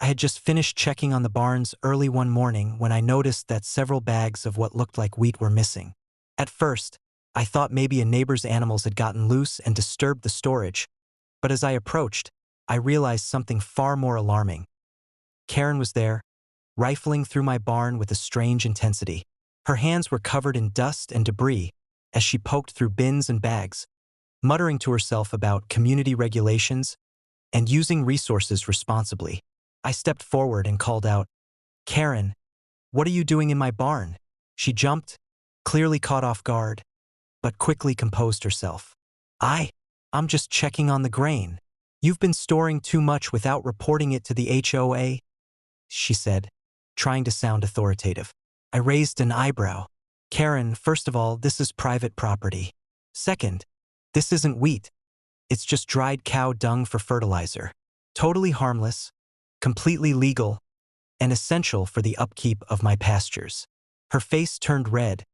I had just finished checking on the barns early one morning when I noticed that several bags of what looked like wheat were missing. At first, I thought maybe a neighbor's animals had gotten loose and disturbed the storage, but as I approached, I realized something far more alarming. Karen was there, rifling through my barn with a strange intensity. Her hands were covered in dust and debris as she poked through bins and bags, muttering to herself about community regulations and using resources responsibly. I stepped forward and called out, "Karen, what are you doing in my barn?" She jumped, clearly caught off guard, but quickly composed herself. I'm just checking on the grain. You've been storing too much without reporting it to the HOA, she said, trying to sound authoritative. I raised an eyebrow. Karen, first of all, this is private property. Second, this isn't wheat. It's just dried cow dung for fertilizer. Totally harmless, completely legal, and essential for the upkeep of my pastures. Her face turned red,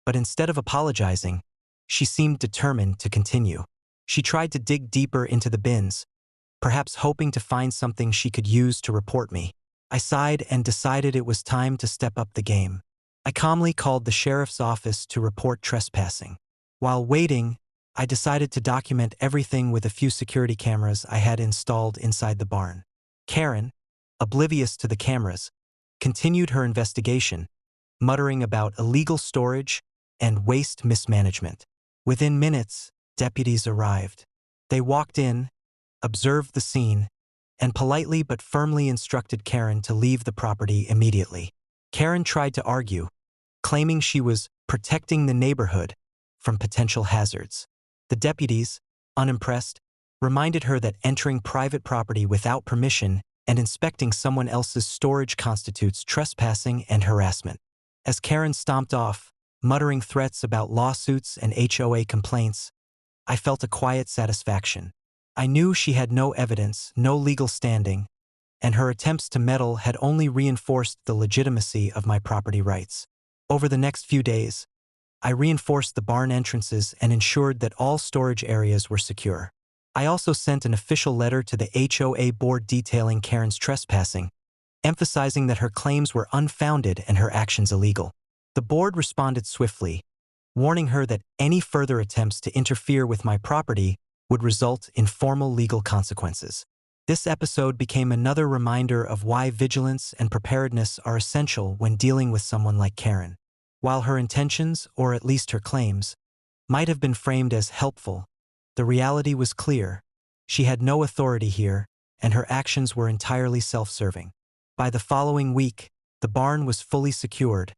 but instead of apologizing, she seemed determined to continue. She tried to dig deeper into the bins, perhaps hoping to find something she could use to report me. I sighed and decided it was time to step up the game. I calmly called the sheriff's office to report trespassing. While waiting, I decided to document everything with a few security cameras I had installed inside the barn. Karen, oblivious to the cameras, continued her investigation, muttering about illegal storage and waste mismanagement. Within minutes, deputies arrived. They walked in, observed the scene, and politely but firmly instructed Karen to leave the property immediately. Karen tried to argue, claiming she was protecting the neighborhood from potential hazards. The deputies, unimpressed, reminded her that entering private property without permission and inspecting someone else's storage constitutes trespassing and harassment. As Karen stomped off, muttering threats about lawsuits and HOA complaints, I felt a quiet satisfaction. I knew she had no evidence, no legal standing, and her attempts to meddle had only reinforced the legitimacy of my property rights. Over the next few days, I reinforced the barn entrances and ensured that all storage areas were secure. I also sent an official letter to the HOA board detailing Karen's trespassing, emphasizing that her claims were unfounded and her actions illegal. The board responded swiftly, warning her that any further attempts to interfere with my property would result in formal legal consequences. This episode became another reminder of why vigilance and preparedness are essential when dealing with someone like Karen. While her intentions, or at least her claims, might have been framed as helpful, the reality was clear. She had no authority here, and her actions were entirely self-serving. By the following week, the barn was fully secured,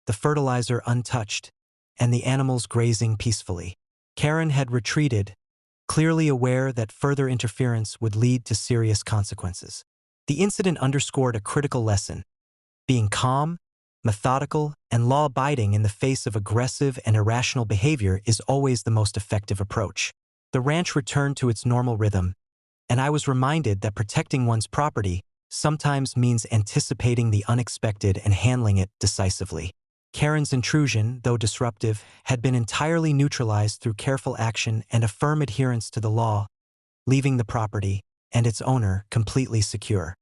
the fertilizer untouched, and the animals grazing peacefully. Karen had retreated, clearly aware that further interference would lead to serious consequences. The incident underscored a critical lesson. Being calm, methodical, and law-abiding in the face of aggressive and irrational behavior is always the most effective approach. The ranch returned to its normal rhythm, and I was reminded that protecting one's property sometimes means anticipating the unexpected and handling it decisively. Karen's intrusion, though disruptive, had been entirely neutralized through careful action and a firm adherence to the law, leaving the property and its owner completely secure.